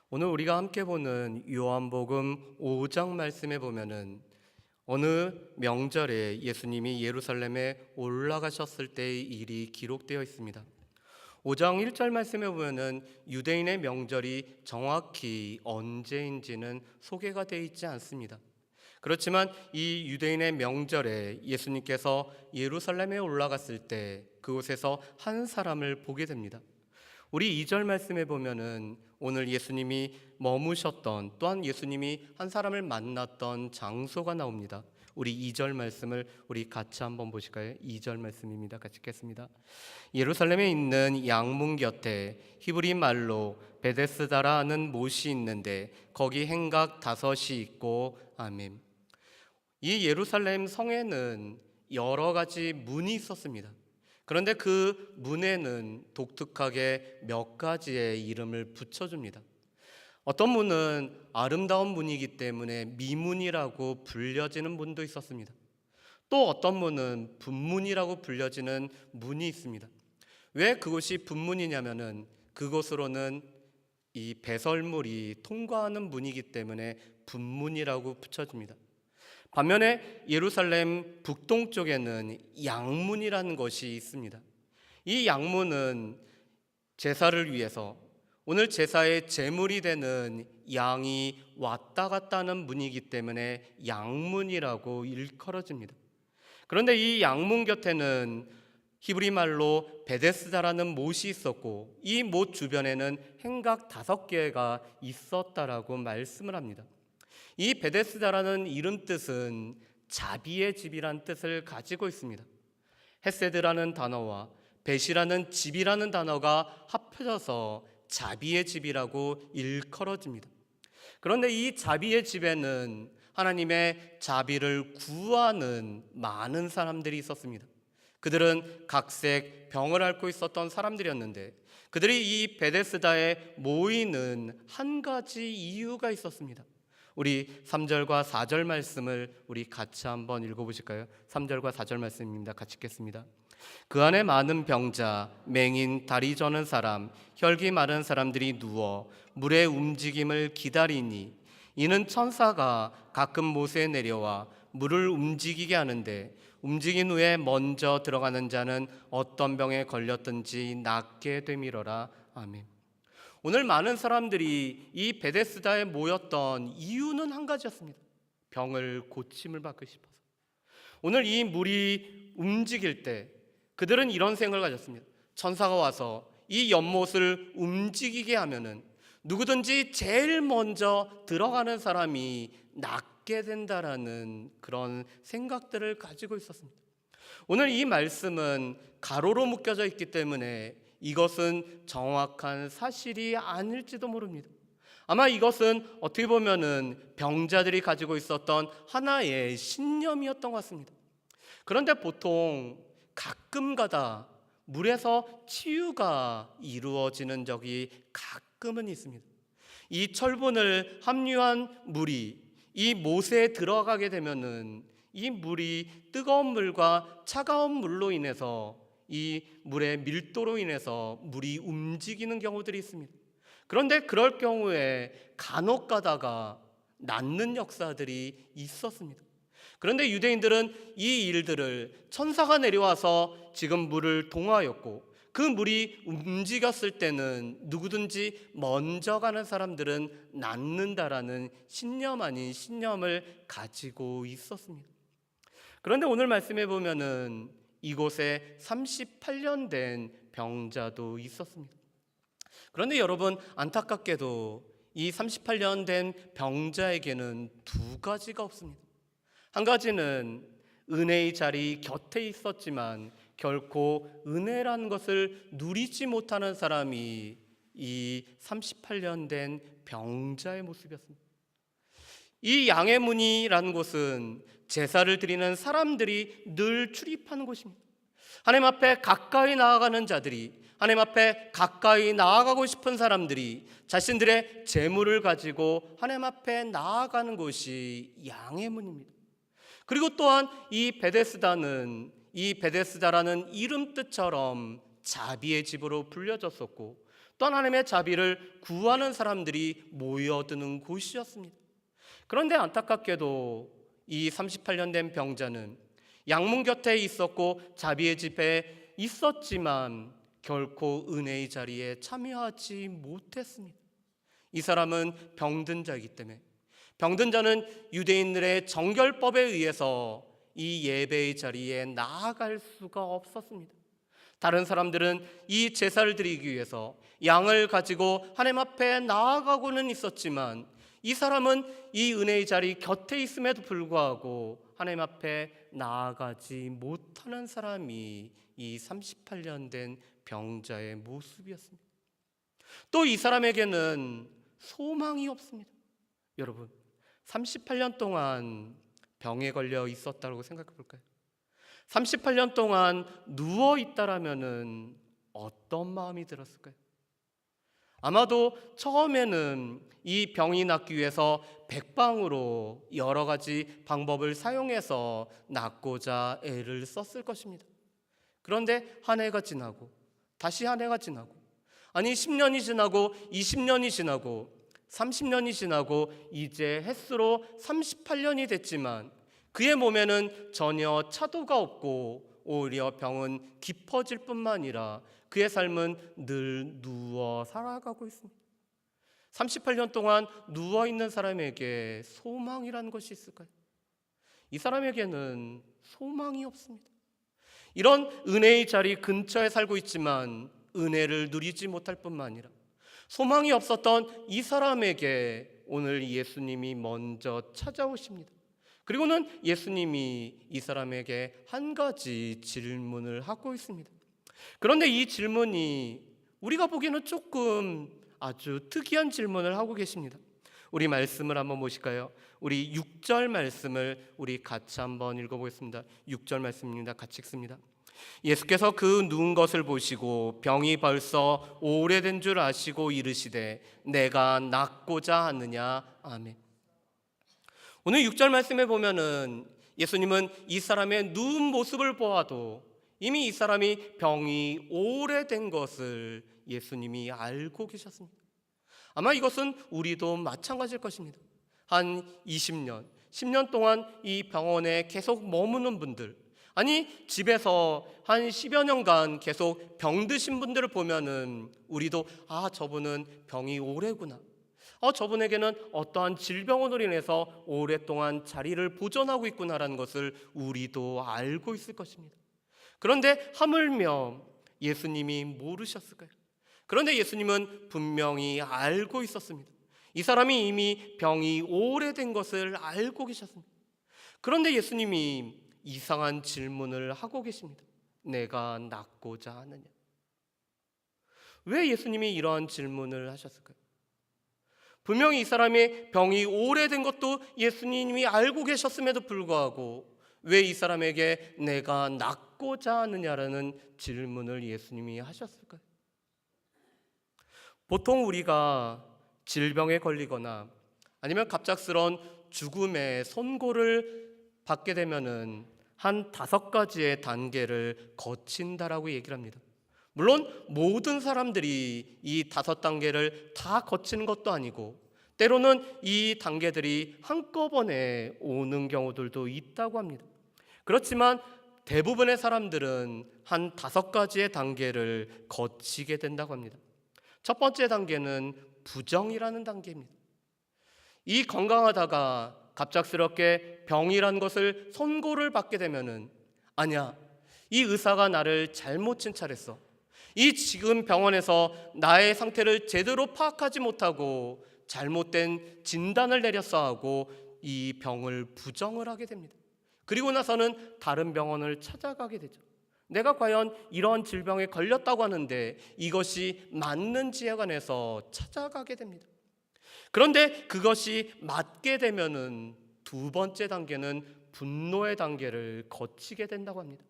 오늘 우리가 함께 보는 요한복음 5장 말씀에 보면은 어느 명절에 예수님이 예루살렘에 올라가셨을 때의 일이 기록되어 있습니다. 5장 1절 말씀에 보면은 유대인의 명절이 정확히 언제인지는 소개가 되어 있지 않습니다. 그렇지만 이 유대인의 명절에 예수님께서 예루살렘에 올라갔을 때 그곳에서 한 사람을 보게 됩니다. 우리 2절 말씀에 보면은 오늘 예수님이 머무셨던, 또한 예수님이 한 사람을 만났던 장소가 나옵니다. 우리 2절 말씀을 우리 같이 한번 보실까요? 2절 말씀입니다. 같이 읽겠습니다. 예루살렘에 있는 양문 곁에 히브리 말로 베데스다라는 못이 있는데 거기 행각 5이 있고. 아멘. 이 예루살렘 성에는 여러 가지 문이 있었습니다. 그런데 그 문에는 독특하게 몇 가지의 이름을 붙여줍니다. 어떤 문은 아름다운 문이기 때문에 미문이라고 불려지는 문도 있었습니다. 또 어떤 문은 분문이라고 불려지는 문이 있습니다. 왜 그곳이 분문이냐면은 그곳으로는 이 배설물이 통과하는 문이기 때문에 분문이라고 붙여집니다. 반면에 예루살렘 북동쪽에는 양문이라는 것이 있습니다. 이 양문은 제사를 위해서 오늘 제사의 제물이 되는 양이 왔다 갔다 하는 문이기 때문에 양문이라고 일컬어집니다. 그런데 이 양문 곁에는 히브리 말로 베데스다라는 못이 있었고 이 못 주변에는 행각 5개가 있었다라고 말씀을 합니다. 이 베데스다라는 이름 뜻은 자비의 집이란 뜻을 가지고 있습니다. 헤세드라는 단어와 벳이라는 집이라는 단어가 합쳐져서 자비의 집이라고 일컬어집니다. 그런데 이 자비의 집에는 하나님의 자비를 구하는 많은 사람들이 있었습니다. 그들은 각색 병을 앓고 있었던 사람들이었는데 그들이 이 베데스다에 모이는 한 가지 이유가 있었습니다. 우리 3절과 4절 말씀을 우리 같이 한번 읽어보실까요? 3절과 4절 말씀입니다. 같이 읽겠습니다. 그 안에 많은 병자, 맹인, 다리 저는 사람, 혈기 마른 사람들이 누워 물의 움직임을 기다리니 이는 천사가 가끔 못에 내려와 물을 움직이게 하는데 움직인 후에 먼저 들어가는 자는 어떤 병에 걸렸든지 낫게 되밀어라. 아멘. 오늘 많은 사람들이 이 베데스다에 모였던 이유는 한 가지였습니다. 병을 고침을 받고 싶어서. 오늘 이 물이 움직일 때 그들은 이런 생각을 가졌습니다. 천사가 와서 이 연못을 움직이게 하면은 누구든지 제일 먼저 들어가는 사람이 낫게 된다라는 그런 생각들을 가지고 있었습니다. 오늘 이 말씀은 가로로 묶여져 있기 때문에 이것은 정확한 사실이 아닐지도 모릅니다. 아마 이것은 어떻게 보면은 병자들이 가지고 있었던 하나의 신념이었던 것 같습니다. 그런데 보통 가끔가다 물에서 치유가 이루어지는 적이 가끔은 있습니다. 이 철분을 함유한 물이 이 못에 들어가게 되면은 이 물이 뜨거운 물과 차가운 물로 인해서 이 물의 밀도로 인해서 물이 움직이는 경우들이 있습니다. 그런데 그럴 경우에 간혹 가다가 낫는 역사들이 있었습니다. 그런데 유대인들은 이 일들을 천사가 내려와서 지금 물을 동하였고 그 물이 움직였을 때는 누구든지 먼저 가는 사람들은 낫는다라는 신념 아닌 신념을 가지고 있었습니다. 그런데 오늘 말씀해 보면은 이곳에 38년 된 병자도 있었습니다. 그런데 여러분, 안타깝게도 이 38년 된 병자에게는 두 가지가 없습니다. 한 가지는 은혜의 자리 곁에 있었지만 결코 은혜라는 것을 누리지 못하는 사람이 이 38년 된 병자의 모습이었습니다. 이 양의 문이라는 곳은 제사를 드리는 사람들이 늘 출입하는 곳입니다. 하나님 앞에 가까이 나아가는 자들이, 하나님 앞에 가까이 나아가고 싶은 사람들이 자신들의 재물을 가지고 하나님 앞에 나아가는 곳이 양의 문입니다. 그리고 또한 이 베데스다는 이 베데스다라는 이름 뜻처럼 자비의 집으로 불려졌었고 또 하나님의 자비를 구하는 사람들이 모여드는 곳이었습니다. 그런데 안타깝게도 이 38년 된 병자는 양문 곁에 있었고 자비의 집에 있었지만 결코 은혜의 자리에 참여하지 못했습니다. 이 사람은 병든 자이기 때문에, 병든 자는 유대인들의 정결법에 의해서 이 예배의 자리에 나아갈 수가 없었습니다. 다른 사람들은 이 제사를 드리기 위해서 양을 가지고 하나님 앞에 나아가고는 있었지만, 이 사람은 이 은혜의 자리 곁에 있음에도 불구하고 하나님 앞에 나아가지 못하는 사람이 이 38년 된 병자의 모습이었습니다. 또 이 사람에게는 소망이 없습니다. 여러분, 38년 동안 병에 걸려 있었다고 생각해 볼까요? 38년 동안 누워 있다라면은 어떤 마음이 들었을까요? 아마도 처음에는 이 병이 낫기 위해서 백방으로 여러 가지 방법을 사용해서 낫고자 애를 썼을 것입니다. 그런데 한 해가 지나고 다시 한 해가 지나고, 아니 10년이 지나고 20년이 지나고 30년이 지나고 이제 햇수로 38년이 됐지만 그의 몸에는 전혀 차도가 없고 오히려 병은 깊어질 뿐만 아니라 그의 삶은 늘 누워 살아가고 있습니다. 38년 동안 누워있는 사람에게 소망이라는 것이 있을까요? 이 사람에게는 소망이 없습니다. 이런 은혜의 자리 근처에 살고 있지만 은혜를 누리지 못할 뿐만 아니라 소망이 없었던 이 사람에게 오늘 예수님이 먼저 찾아오십니다. 그리고는 예수님이 이 사람에게 한 가지 질문을 하고 있습니다. 그런데 이 질문이 우리가 보기에는 조금 아주 특이한 질문을 하고 계십니다. 우리 말씀을 한번 보실까요? 우리 6절 말씀을 우리 같이 한번 읽어보겠습니다. 6절 말씀입니다. 같이 읽습니다. 예수께서 그 누운 것을 보시고 병이 벌써 오래된 줄 아시고 이르시되 내가 낫고자 하느냐. 아멘. 오늘 6절 말씀에 보면은 예수님은 이 사람의 누운 모습을 보아도 이미 이 사람이 병이 오래된 것을 예수님이 알고 계셨습니다. 아마 이것은 우리도 마찬가지일 것입니다. 한 20년, 10년 동안 이 병원에 계속 머무는 분들, 아니 집에서 한 10여 년간 계속 병드신 분들을 보면은 우리도 저분은 병이 오래구나, 저분에게는 어떠한 질병으로 인해서 오랫동안 자리를 보존하고 있구나라는 것을 우리도 알고 있을 것입니다. 그런데 하물며 예수님이 모르셨을까요? 그런데 예수님은 분명히 알고 있었습니다. 이 사람이 이미 병이 오래된 것을 알고 계셨습니다. 그런데 예수님이 이상한 질문을 하고 계십니다. 내가 낫고자 하느냐? 왜 예수님이 이러한 질문을 하셨을까요? 분명히 이 사람의 병이 오래된 것도 예수님이 알고 계셨음에도 불구하고 왜 이 사람에게 내가 낫고자 하느냐라는 질문을 예수님이 하셨을까요? 보통 우리가 질병에 걸리거나 아니면 갑작스러운 죽음의 선고를 받게 되면은 한 5가지의 단계를 거친다라고 얘기를 합니다. 물론 모든 사람들이 이 5단계를 다 거치는 것도 아니고 때로는 이 단계들이 한꺼번에 오는 경우들도 있다고 합니다. 그렇지만 대부분의 사람들은 한 5가지의 단계를 거치게 된다고 합니다. 첫 번째 단계는 부정이라는 단계입니다. 이 건강하다가 갑작스럽게 병이라는 것을 선고를 받게 되면은 아니야, 이 의사가 나를 잘못 진찰했어. 이 지금 병원에서 나의 상태를 제대로 파악하지 못하고 잘못된 진단을 내렸어 하고 이 병을 부정을 하게 됩니다. 그리고 나서는 다른 병원을 찾아가게 되죠. 내가 과연 이런 질병에 걸렸다고 하는데 이것이 맞는지에 관해서 찾아가게 됩니다. 그런데 그것이 맞게 되면은 2번째 단계는 분노의 단계를 거치게 된다고 합니다.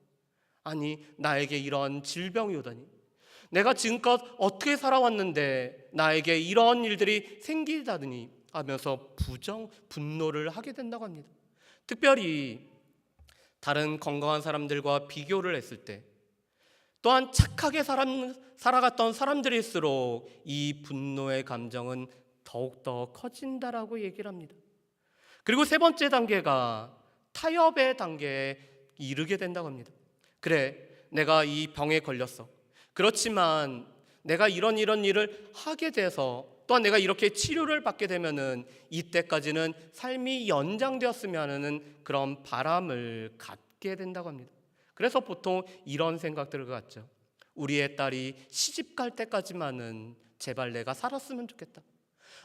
아니, 나에게 이런 질병이 오다니, 내가 지금껏 어떻게 살아왔는데 나에게 이런 일들이 생기다니 하면서 분노를 하게 된다고 합니다. 특별히 다른 건강한 사람들과 비교를 했을 때, 또한 착하게 살아갔던 사람들일수록 이 분노의 감정은 더욱더 커진다라고 얘기를 합니다. 그리고 세 번째 단계가 타협의 단계에 이르게 된다고 합니다. 그래, 내가 이 병에 걸렸어. 그렇지만 내가 이런 일을 하게 돼서 또한 내가 이렇게 치료를 받게 되면은 이때까지는 삶이 연장되었으면 하는 그런 바람을 갖게 된다고 합니다. 그래서 보통 이런 생각들을 갖죠. 우리의 딸이 시집 갈 때까지만은 제발 내가 살았으면 좋겠다.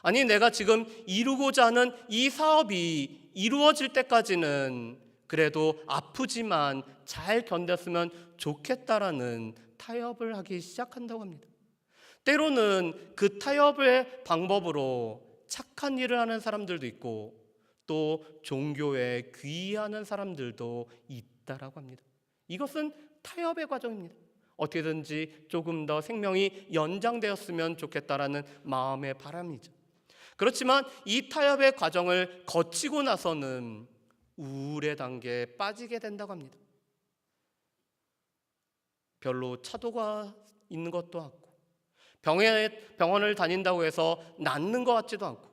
아니, 내가 지금 이루고자 하는 이 사업이 이루어질 때까지는 그래도 아프지만 잘 견뎠으면 좋겠다라는 타협을 하기 시작한다고 합니다. 때로는 그 타협의 방법으로 착한 일을 하는 사람들도 있고 또 종교에 귀의하는 사람들도 있다라고 합니다. 이것은 타협의 과정입니다. 어떻게든지 조금 더 생명이 연장되었으면 좋겠다라는 마음의 바람이죠. 그렇지만 이 타협의 과정을 거치고 나서는 우울의 단계에 빠지게 된다고 합니다. 별로 차도가 있는 것도 같고 병원을 다닌다고 해서 낫는 것 같지도 않고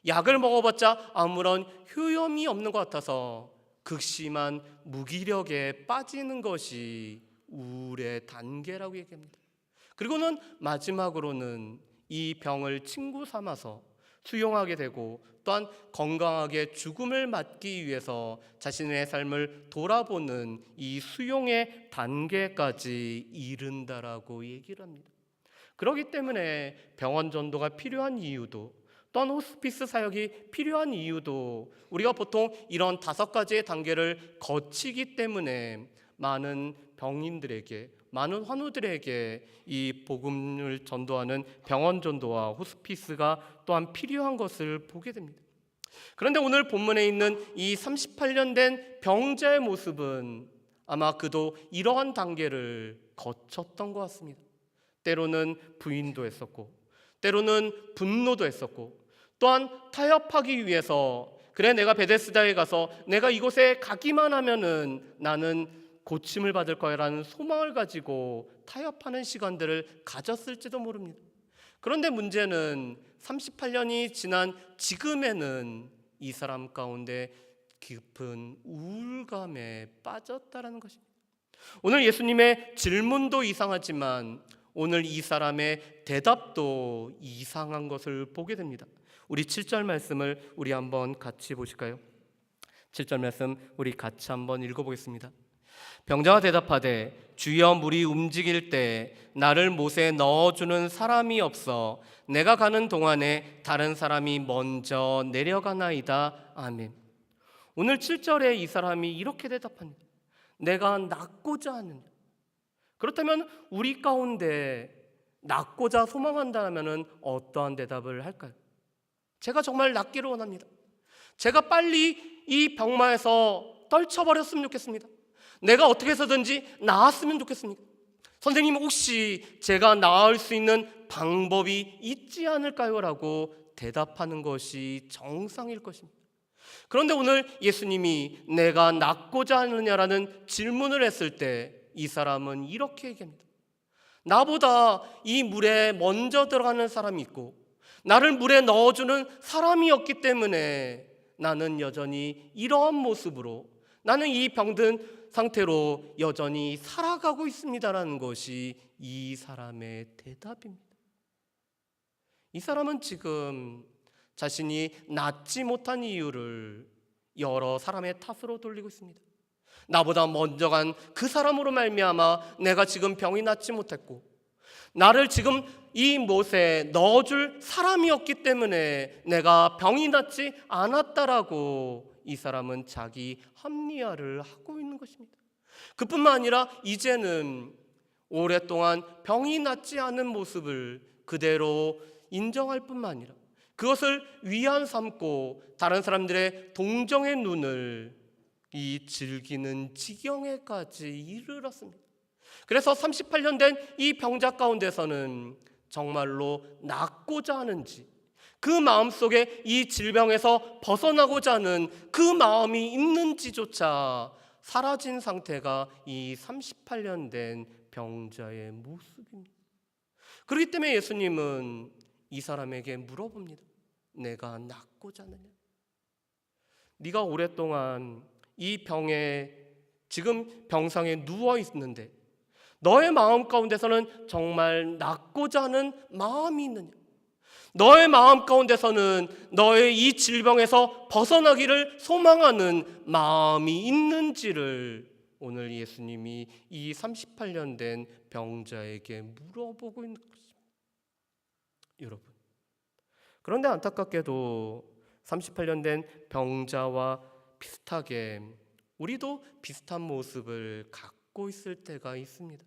약을 먹어봤자 아무런 효험이 없는 것 같아서 극심한 무기력에 빠지는 것이 우울의 단계라고 얘기합니다. 그리고는 마지막으로는 이 병을 친구 삼아서 수용하게 되고 또한 건강하게 죽음을 맞기 위해서 자신의 삶을 돌아보는 이 수용의 단계까지 이른다라고 얘기를 합니다. 그렇기 때문에 병원 전도가 필요한 이유도 또한 호스피스 사역이 필요한 이유도 우리가 보통 이런 5가지의 단계를 거치기 때문에 많은 병인들에게 많은 환우들에게 이 복음을 전도하는 병원 전도와 호스피스가 또한 필요한 것을 보게 됩니다. 그런데 오늘 본문에 있는 이 38년 된 병자의 모습은 아마 그도 이러한 단계를 거쳤던 것 같습니다. 때로는 부인도 했었고 때로는 분노도 했었고 또한 타협하기 위해서 그래, 내가 베데스다에 가서 내가 이곳에 가기만 하면은 나는 고침을 받을 거야라는 소망을 가지고 타협하는 시간들을 가졌을지도 모릅니다. 그런데 문제는 38년이 지난 지금에는 이 사람 가운데 깊은 우울감에 빠졌다라는 것입니다. 오늘 예수님의 질문도 이상하지만 오늘 이 사람의 대답도 이상한 것을 보게 됩니다. 우리 7절 말씀을 우리 한번 같이 보실까요? 7절 말씀 우리 같이 한번 읽어보겠습니다. 병자가 대답하되 주여, 물이 움직일 때 나를 못에 넣어주는 사람이 없어 내가 가는 동안에 다른 사람이 먼저 내려가나이다. 아멘. 오늘 7절에 이 사람이 이렇게 대답합니다. 내가 낫고자 하느냐. 그렇다면 우리 가운데 낫고자 소망한다면 어떠한 대답을 할까요? 제가 정말 낫기를 원합니다. 제가 빨리 이 병마에서 떨쳐버렸으면 좋겠습니다. 내가 어떻게 해서든지 나았으면 좋겠습니다. 선생님, 혹시 제가 나을 수 있는 방법이 있지 않을까요? 라고 대답하는 것이 정상일 것입니다. 그런데 오늘 예수님이 내가 낫고자 하느냐라는 질문을 했을 때 이 사람은 이렇게 얘기합니다. 나보다 이 물에 먼저 들어가는 사람이 있고 나를 물에 넣어주는 사람이었기 때문에 나는 여전히 이러한 모습으로 나는 이 병든 상태로 여전히 살아가고 있습니다라는 것이 이 사람의 대답입니다. 이 사람은 지금 자신이 낫지 못한 이유를 여러 사람의 탓으로 돌리고 있습니다. 나보다 먼저 간 그 사람으로 말미암아 내가 지금 병이 낫지 못했고 나를 지금 이 못에 넣어줄 사람이었기 때문에 내가 병이 낫지 않았다라고 이 사람은 자기 합리화를 하고 있는 것입니다. 그뿐만 아니라 이제는 오랫동안 병이 낫지 않은 모습을 그대로 인정할 뿐만 아니라 그것을 위안 삼고 다른 사람들의 동정의 눈을 이 즐기는 지경에까지 이르렀습니다. 그래서 38년 된 이 병자 가운데서는 정말로 낫고자 하는지 그 마음속에 이 질병에서 벗어나고자 하는 그 마음이 있는지조차 사라진 상태가 이 38년 된 병자의 모습입니다. 그렇기 때문에 예수님은 이 사람에게 물어봅니다. 내가 낫고자 하느냐? 네가 오랫동안 이 병에 지금 병상에 누워 있는데 너의 마음 가운데서는 정말 낫고자 하는 마음이 있느냐? 너의 마음 가운데서는 너의 이 질병에서 벗어나기를 소망하는 마음이 있는지를 오늘 예수님이 이 38년 된 병자에게 물어보고 있는 것입니다. 여러분, 그런데 안타깝게도 38년 된 병자와 비슷하게 우리도 비슷한 모습을 갖고 있을 때가 있습니다.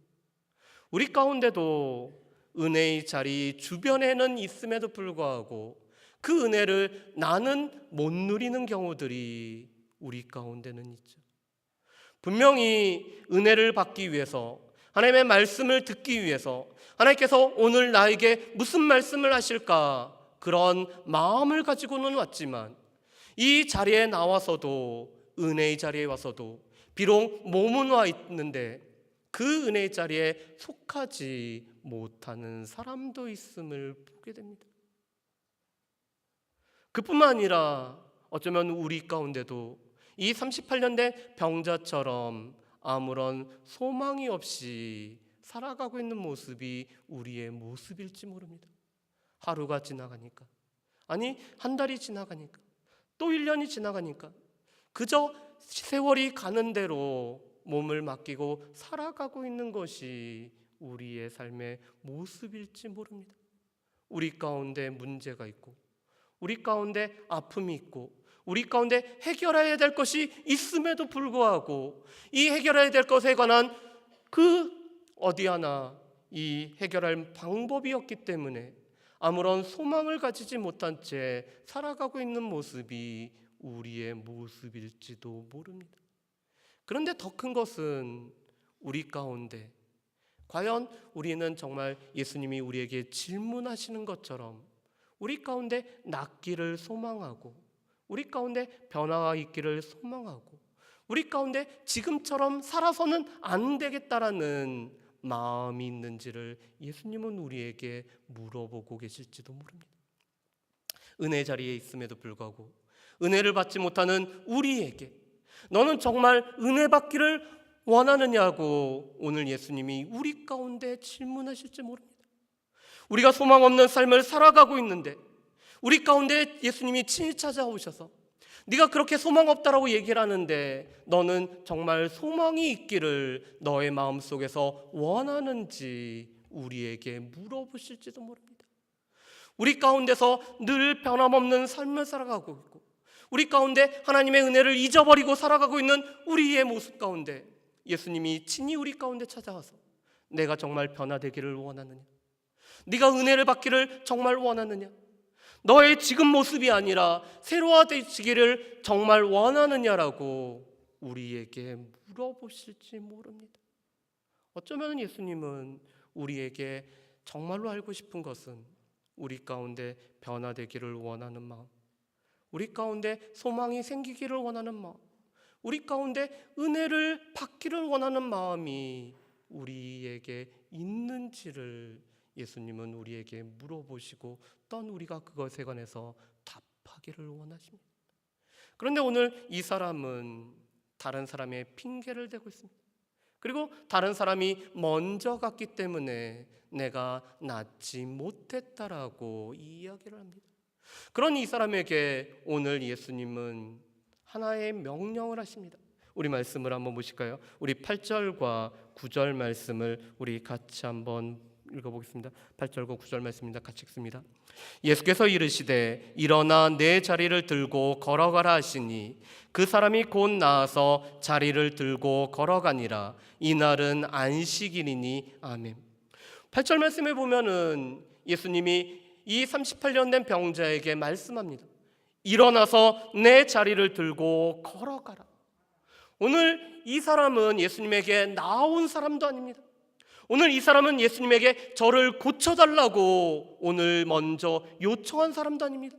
우리 가운데도 은혜의 자리 주변에는 있음에도 불구하고 그 은혜를 나는 못 누리는 경우들이 우리 가운데는 있죠. 분명히 은혜를 받기 위해서, 하나님의 말씀을 듣기 위해서 하나님께서 오늘 나에게 무슨 말씀을 하실까 그런 마음을 가지고는 왔지만 이 자리에 나와서도, 은혜의 자리에 와서도 비록 몸은 와 있는데 그 은혜의 자리에 속하지 못하는 사람도 있음을 보게 됩니다. 그뿐만 아니라 어쩌면 우리 가운데도 이 38년 된 병자처럼 아무런 소망이 없이 살아가고 있는 모습이 우리의 모습일지 모릅니다. 하루가 지나가니까, 아니 한 달이 지나가니까, 또 1년이 지나가니까 그저 세월이 가는 대로 몸을 맡기고 살아가고 있는 것이 우리의 삶의 모습일지 모릅니다. 우리 가운데 문제가 있고, 우리 가운데 아픔이 있고, 우리 가운데 해결해야 될 것이 있음에도 불구하고 이 해결해야 될 것에 관한 그 어디 하나 이 해결할 방법이 없기 때문에 아무런 소망을 가지지 못한 채 살아가고 있는 모습이 우리의 모습일지도 모릅니다. 그런데 더 큰 것은 우리 가운데 과연 우리는 정말 예수님이 우리에게 질문하시는 것처럼 우리 가운데 낫기를 소망하고, 우리 가운데 변화가 있기를 소망하고, 우리 가운데 지금처럼 살아서는 안 되겠다라는 마음이 있는지를 예수님은 우리에게 물어보고 계실지도 모릅니다. 은혜 자리에 있음에도 불구하고 은혜를 받지 못하는 우리에게 너는 정말 은혜 받기를 원하느냐고 오늘 예수님이 우리 가운데 질문하실지 모릅니다. 우리가 소망 없는 삶을 살아가고 있는데 우리 가운데 예수님이 친히 찾아오셔서 네가 그렇게 소망 없다라고 얘기를 하는데 너는 정말 소망이 있기를 너의 마음속에서 원하는지 우리에게 물어보실지도 모릅니다. 우리 가운데서 늘 변함없는 삶을 살아가고 있고 우리 가운데 하나님의 은혜를 잊어버리고 살아가고 있는 우리의 모습 가운데 예수님이 친히 우리 가운데 찾아와서 내가 정말 변화되기를 원하느냐? 네가 은혜를 받기를 정말 원하느냐? 너의 지금 모습이 아니라 새로워지기를 정말 원하느냐라고 우리에게 물어보실지 모릅니다. 어쩌면 예수님은 우리에게 정말로 알고 싶은 것은 우리 가운데 변화되기를 원하는 마음, 우리 가운데 소망이 생기기를 원하는 마음, 우리 가운데 은혜를 받기를 원하는 마음이 우리에게 있는지를 예수님은 우리에게 물어보시고 또한 우리가 그것에 관해서 답하기를 원하십니다. 그런데 오늘 이 사람은 다른 사람의 핑계를 대고 있습니다. 그리고 다른 사람이 먼저 갔기 때문에 내가 낫지 못했다라고 이야기를 합니다. 그런 이 사람에게 오늘 예수님은 하나의 명령을 하십니다. 우리 말씀을 한번 보실까요? 우리 8절과 9절 말씀을 우리 같이 한번 읽어보겠습니다. 8절과 9절 말씀입니다. 같이 읽습니다. 예수께서 이르시되 일어나 내 자리를 들고 걸어가라 하시니 그 사람이 곧 나아서 자리를 들고 걸어가니라. 이날은 안식일이니. 아멘. 8절 말씀에 보면은 예수님이 이 38년 된 병자에게 말씀합니다. 일어나서 내 자리를 들고 걸어가라. 오늘 이 사람은 예수님에게 나온 사람도 아닙니다. 오늘 이 사람은 예수님에게 저를 고쳐달라고 오늘 먼저 요청한 사람도 아닙니다.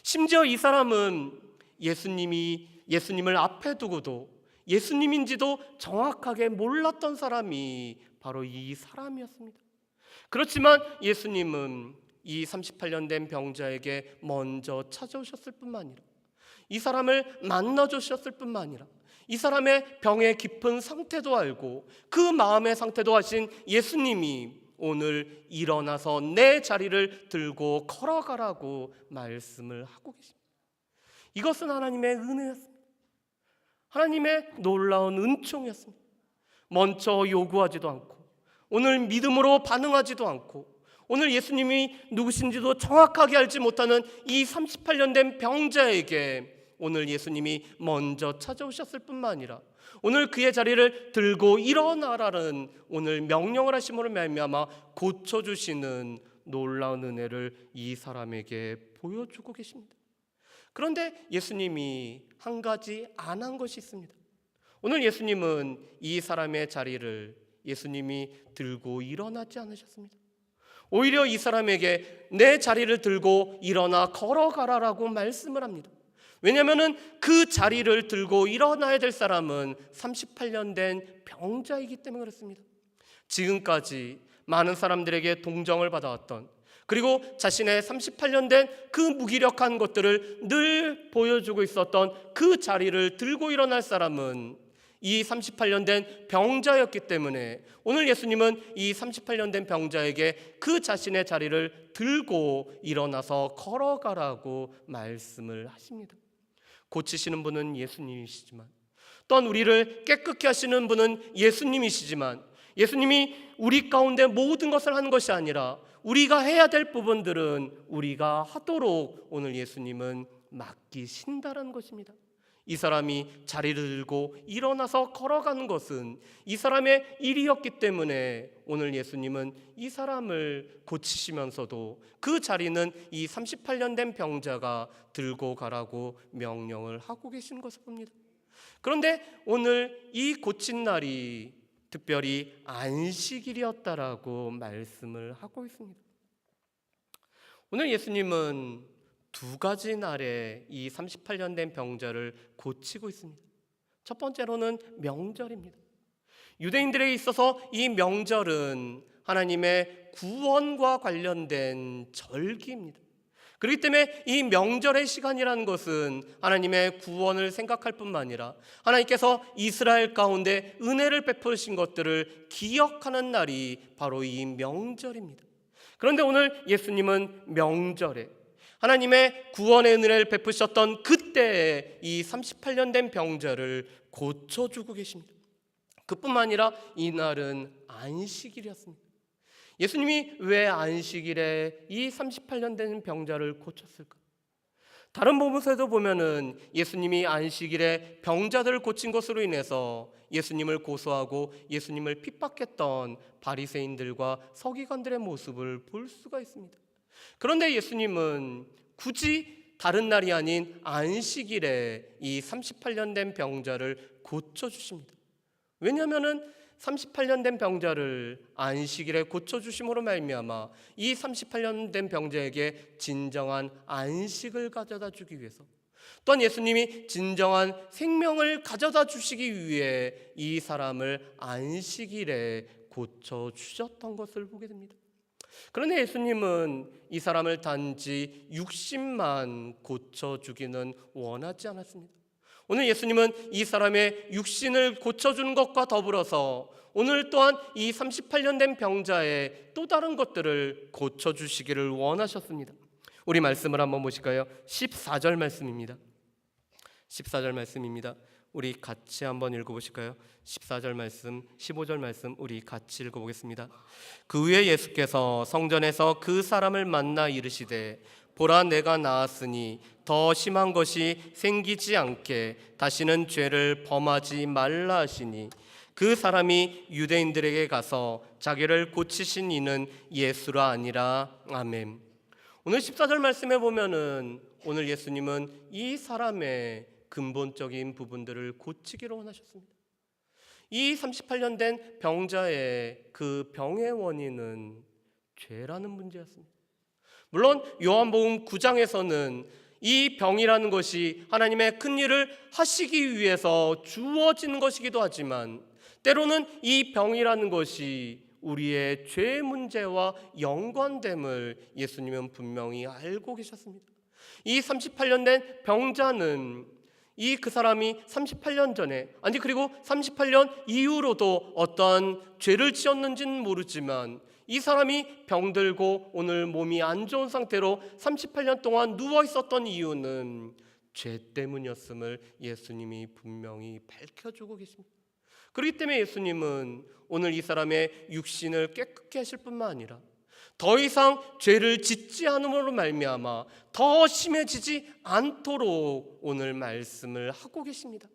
심지어 이 사람은 예수님을 앞에 두고도 예수님인지도 정확하게 몰랐던 사람이 바로 이 사람이었습니다. 그렇지만 예수님은 이 38년 된 병자에게 먼저 찾아오셨을 뿐만 아니라 이 사람을 만나주셨을 뿐만 아니라 이 사람의 병의 깊은 상태도 알고 그 마음의 상태도 아신 예수님이 오늘 일어나서 내 자리를 들고 걸어가라고 말씀을 하고 계십니다. 이것은 하나님의 은혜였습니다. 하나님의 놀라운 은총이었습니다. 먼저 요구하지도 않고 오늘 믿음으로 반응하지도 않고 오늘 예수님이 누구신지도 정확하게 알지 못하는 이 38년 된 병자에게 오늘 예수님이 먼저 찾아오셨을 뿐만 아니라 오늘 그의 자리를 들고 일어나라는 오늘 명령을 하심으로 말미암아 고쳐주시는 놀라운 은혜를 이 사람에게 보여주고 계십니다. 그런데 예수님이 한 가지 안 한 것이 있습니다. 오늘 예수님은 이 사람의 자리를 예수님이 들고 일어나지 않으셨습니다. 오히려 이 사람에게 내 자리를 들고 일어나 걸어가라라고 말씀을 합니다. 왜냐하면 그 자리를 들고 일어나야 될 사람은 38년 된 병자이기 때문에 그렇습니다. 지금까지 많은 사람들에게 동정을 받아왔던 그리고 자신의 38년 된 그 무기력한 것들을 늘 보여주고 있었던 그 자리를 들고 일어날 사람은 이 38년 된 병자였기 때문에 오늘 예수님은 이 38년 된 병자에게 그 자신의 자리를 들고 일어나서 걸어가라고 말씀을 하십니다. 고치시는 분은 예수님이시지만 또한 우리를 깨끗게 하시는 분은 예수님이시지만 예수님이 우리 가운데 모든 것을 하는 것이 아니라 우리가 해야 될 부분들은 우리가 하도록 오늘 예수님은 맡기신다는 것입니다. 이 사람이 자리를 들고 일어나서 걸어가는 것은 이 사람의 일이었기 때문에 오늘 예수님은 이 사람을 고치시면서도 그 자리는 이 38년 된 병자가 들고 가라고 명령을 하고 계신 것을 봅니다. 그런데 오늘 이 고친 날이 특별히 안식일이었다라고 말씀을 하고 있습니다. 오늘 예수님은 두 가지 날에 이 38년 된 병자를 고치고 있습니다. 첫 번째로는 명절입니다. 유대인들에 있어서 이 명절은 하나님의 구원과 관련된 절기입니다. 그렇기 때문에 이 명절의 시간이라는 것은 하나님의 구원을 생각할 뿐만 아니라 하나님께서 이스라엘 가운데 은혜를 베푸신 것들을 기억하는 날이 바로 이 명절입니다. 그런데 오늘 예수님은 명절에 하나님의 구원의 은혜를 베푸셨던 그때에 이 38년 된 병자를 고쳐주고 계십니다. 그뿐만 아니라 이날은 안식일이었습니다. 예수님이 왜 안식일에 이 38년 된 병자를 고쳤을까? 다른 복음서에도 보면은 예수님이 안식일에 병자들을 고친 것으로 인해서 예수님을 고소하고 예수님을 핍박했던 바리새인들과 서기관들의 모습을 볼 수가 있습니다. 그런데 예수님은 굳이 다른 날이 아닌 안식일에 이 38년 된 병자를 고쳐주십니다. 왜냐하면 38년 된 병자를 안식일에 고쳐주심으로 말미암아 이 38년 된 병자에게 진정한 안식을 가져다 주기 위해서 또한 예수님이 진정한 생명을 가져다 주시기 위해 이 사람을 안식일에 고쳐주셨던 것을 보게 됩니다. 그런데 예수님은 이 사람을 단지 육신만 고쳐주기는 원하지 않았습니다. 오늘 예수님은 이 사람의 육신을 고쳐주는 것과 더불어서 오늘 또한 이 38년 된 병자의 또 다른 것들을 고쳐주시기를 원하셨습니다. 우리 말씀을 한번 보실까요? 14절 말씀입니다. 14절 말씀입니다. 우리 같이 한번 읽어보실까요? 14절 말씀, 15절 말씀 우리 같이 읽어보겠습니다. 그 후에 예수께서 성전에서 그 사람을 만나 이르시되 보라 내가 나았으니 더 심한 것이 생기지 않게 다시는 죄를 범하지 말라 하시니 그 사람이 유대인들에게 가서 자기를 고치신 이는 예수라 아니라. 아멘. 오늘 14절 말씀에 보면은 오늘 예수님은 이 사람의 근본적인 부분들을 고치기로 원하셨습니다. 이 38년 된 병자의 그 병의 원인은 죄라는 문제였습니다. 물론 요한복음 9장에서는 이 병이라는 것이 하나님의 큰 일을 하시기 위해서 주어지는 것이기도 하지만 때로는 이 병이라는 것이 우리의 죄 문제와 연관됨을 예수님은 분명히 알고 계셨습니다. 이 38년 된 병자는 그 사람이 38년 전에 그리고 38년 이후로도 어떠한 죄를 지었는지는 모르지만 이 사람이 병들고 오늘 몸이 안 좋은 상태로 38년 동안 누워 있었던 이유는 죄 때문이었음을 예수님이 분명히 밝혀주고 계십니다. 그렇기 때문에 예수님은 오늘 이 사람의 육신을 깨끗게 하실 뿐만 아니라 더 이상 죄를 짓지 않음으로 말미암아 더 심해지지 않도록 오늘 말씀을 하고 계십니다.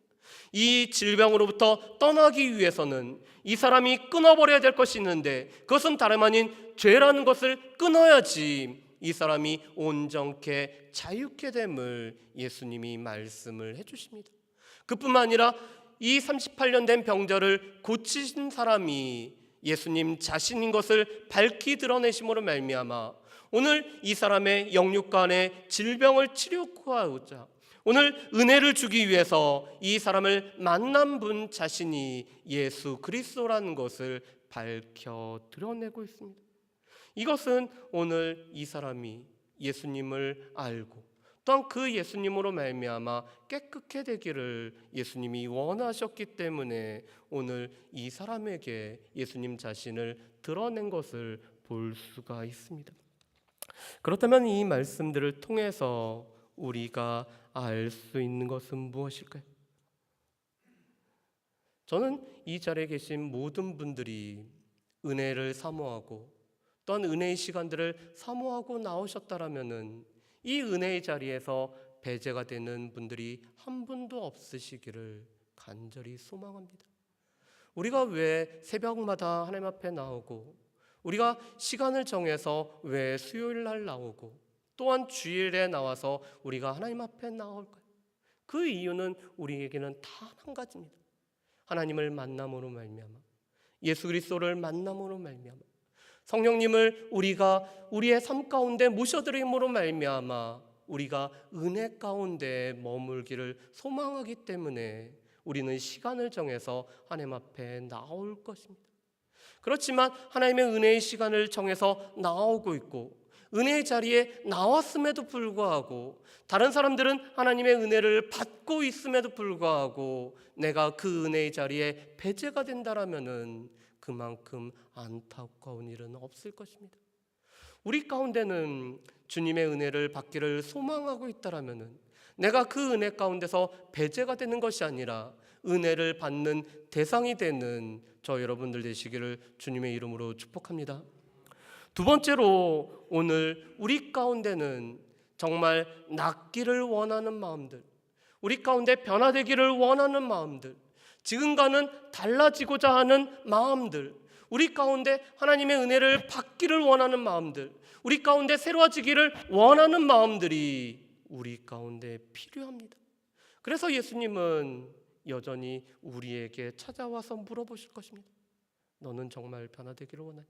이 질병으로부터 떠나기 위해서는 이 사람이 끊어버려야 될 것이 있는데 그것은 다름 아닌 죄라는 것을 끊어야지 이 사람이 온전케 자유케 됨을 예수님이 말씀을 해주십니다. 그뿐만 아니라 이 38년 된 병자를 고치신 사람이 예수님 자신인 것을 밝히 드러내심으로 말미암아 오늘 이 사람의 영육간의 질병을 치료하고자 오늘 은혜를 주기 위해서 이 사람을 만난 분 자신이 예수 그리스도라는 것을 밝혀 드러내고 있습니다. 이것은 오늘 이 사람이 예수님을 알고 또한 그 예수님으로 말미암아 깨끗게 되기를 예수님이 원하셨기 때문에 오늘 이 사람에게 예수님 자신을 드러낸 것을 볼 수가 있습니다. 그렇다면 이 말씀들을 통해서 우리가 알 수 있는 것은 무엇일까요? 저는 이 자리에 계신 모든 분들이 은혜를 사모하고 또한 은혜의 시간들을 사모하고 나오셨다라면은 이 은혜의 자리에서 배제가 되는 분들이 한 분도 없으시기를 간절히 소망합니다. 우리가 왜 새벽마다 하나님 앞에 나오고 우리가 시간을 정해서 왜 수요일 날 나오고 또한 주일에 나와서 우리가 하나님 앞에 나올까요? 그 이유는 우리에게는 단 한 가지입니다. 하나님을 만남으로 말미암아 예수 그리스도를 만남으로 말미암아 성령님을 우리가 우리의 삶 가운데 모셔드림으로 말미암아 우리가 은혜 가운데 머물기를 소망하기 때문에 우리는 시간을 정해서 하나님 앞에 나올 것입니다. 그렇지만 하나님의 은혜의 시간을 정해서 나오고 있고 은혜의 자리에 나왔음에도 불구하고 다른 사람들은 하나님의 은혜를 받고 있음에도 불구하고 내가 그 은혜의 자리에 배제가 된다라면은 그만큼 안타까운 일은 없을 것입니다. 우리 가운데는 주님의 은혜를 받기를 소망하고 있다라면은 내가 그 은혜 가운데서 배제가 되는 것이 아니라 은혜를 받는 대상이 되는 저 여러분들 되시기를 주님의 이름으로 축복합니다. 두 번째로 오늘 우리 가운데는 정말 낫기를 원하는 마음들, 우리 가운데 변화되기를 원하는 마음들, 지금과는 달라지고자 하는 마음들, 우리 가운데 하나님의 은혜를 받기를 원하는 마음들, 우리 가운데 새로워지기를 원하는 마음들이 우리 가운데 필요합니다. 그래서 예수님은 여전히 우리에게 찾아와서 물어보실 것입니다. 너는 정말 변화되기를 원하니?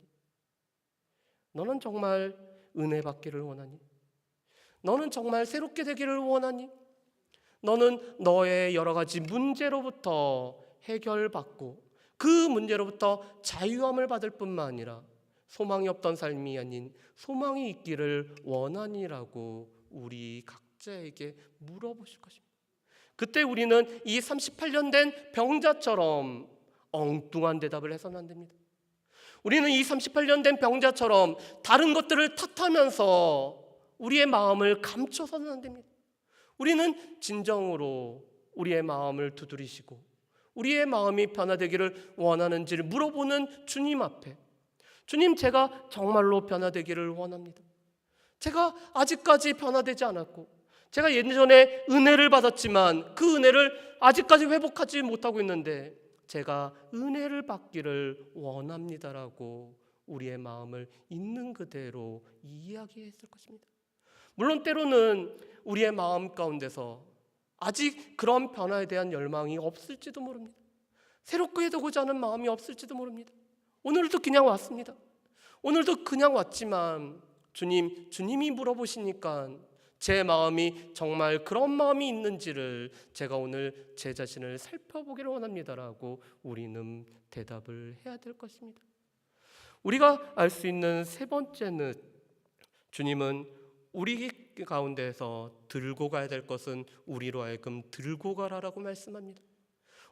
너는 정말 은혜 받기를 원하니? 너는 정말 새롭게 되기를 원하니? 너는 너의 여러 가지 문제로부터 해결받고 그 문제로부터 자유함을 받을 뿐만 아니라 소망이 없던 삶이 아닌 소망이 있기를 원하니라고 우리 각자에게 물어보실 것입니다. 그때 우리는 이 38년 된 병자처럼 엉뚱한 대답을 해서는 안 됩니다. 우리는 이 38년 된 병자처럼 다른 것들을 탓하면서 우리의 마음을 감춰서는 안 됩니다. 우리는 진정으로 우리의 마음을 두드리시고 우리의 마음이 변화되기를 원하는지를 물어보는 주님 앞에, 주님, 제가 정말로 변화되기를 원합니다. 제가 아직까지 변화되지 않았고 제가 예전에 은혜를 받았지만 그 은혜를 아직까지 회복하지 못하고 있는데 제가 은혜를 받기를 원합니다라고 우리의 마음을 있는 그대로 이야기했을 것입니다. 물론 때로는 우리의 마음 가운데서 아직 그런 변화에 대한 열망이 없을지도 모릅니다. 새롭게 되고자 하는 마음이 없을지도 모릅니다. 오늘도 그냥 왔습니다. 오늘도 그냥 왔지만 주님이 물어보시니까 제 마음이 정말 그런 마음이 있는지를 제가 오늘 제 자신을 살펴보기를 원합니다라고 우리는 대답을 해야 될 것입니다. 우리가 알 수 있는 세 번째는 주님은 우리 가운데에서 들고 가야 될 것은 우리로 하여금 들고 가라라고 말씀합니다.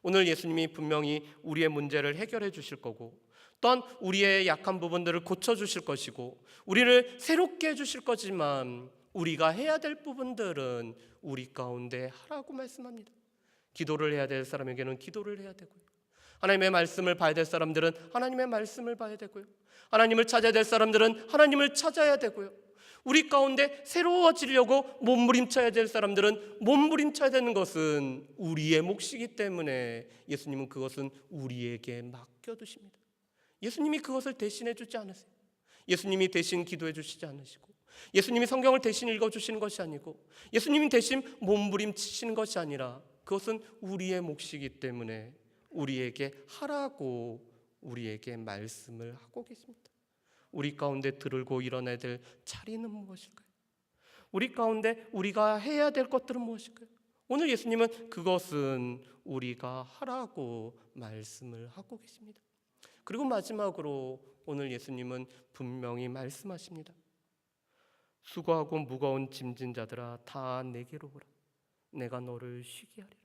오늘 예수님이 분명히 우리의 문제를 해결해 주실 거고 또한 우리의 약한 부분들을 고쳐주실 것이고 우리를 새롭게 해주실 거지만 우리가 해야 될 부분들은 우리 가운데 하라고 말씀합니다. 기도를 해야 될 사람에게는 기도를 해야 되고요, 하나님의 말씀을 봐야 될 사람들은 하나님의 말씀을 봐야 되고요, 하나님을 찾아야 될 사람들은 하나님을 찾아야 되고요, 우리 가운데 새로워지려고 몸부림쳐야 될 사람들은 몸부림쳐야 되는 것은 우리의 몫이기 때문에 예수님은 그것은 우리에게 맡겨두십니다. 예수님이 그것을 대신해 주지 않으세요. 예수님이 대신 기도해 주시지 않으시고 예수님이 성경을 대신 읽어주시는 것이 아니고 예수님이 대신 몸부림치시는 것이 아니라 그것은 우리의 몫이기 때문에 우리에게 하라고 우리에게 말씀을 하고 계십니다. 우리 가운데 들고 일어나야 될 자리는 무엇일까요? 우리 가운데 우리가 해야 될 것들은 무엇일까요? 오늘 예수님은 그것은 우리가 하라고 말씀을 하고 계십니다. 그리고 마지막으로 오늘 예수님은 분명히 말씀하십니다. 수고하고 무거운 짐진 자들아 다 내게로 오라. 내가 너를 쉬게 하리라.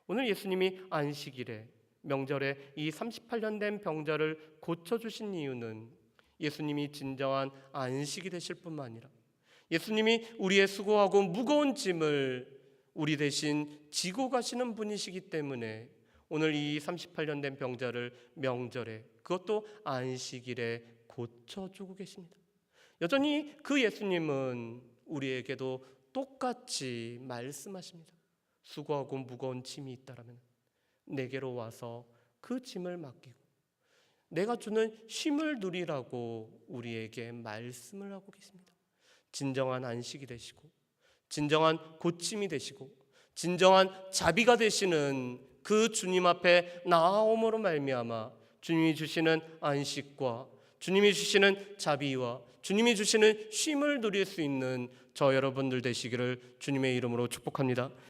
오늘 예수님이 안식일에 명절에 이 38년 된 병자를 고쳐주신 이유는 예수님이 진정한 안식이 되실 뿐만 아니라 예수님이 우리의 수고하고 무거운 짐을 우리 대신 지고 가시는 분이시기 때문에 오늘 이 38년 된 병자를 명절에 그것도 안식일에 고쳐주고 계십니다. 여전히 그 예수님은 우리에게도 똑같이 말씀하십니다. 수고하고 무거운 짐이 있다라면 내게로 와서 그 짐을 맡기고 내가 주는 쉼을 누리라고 우리에게 말씀을 하고 계십니다. 진정한 안식이 되시고 진정한 고침이 되시고 진정한 자비가 되시는 그 주님 앞에 나아옴으로 말미암아 주님이 주시는 안식과 주님이 주시는 자비와 주님이 주시는 쉼을 누릴 수 있는 저 여러분들 되시기를 주님의 이름으로 축복합니다.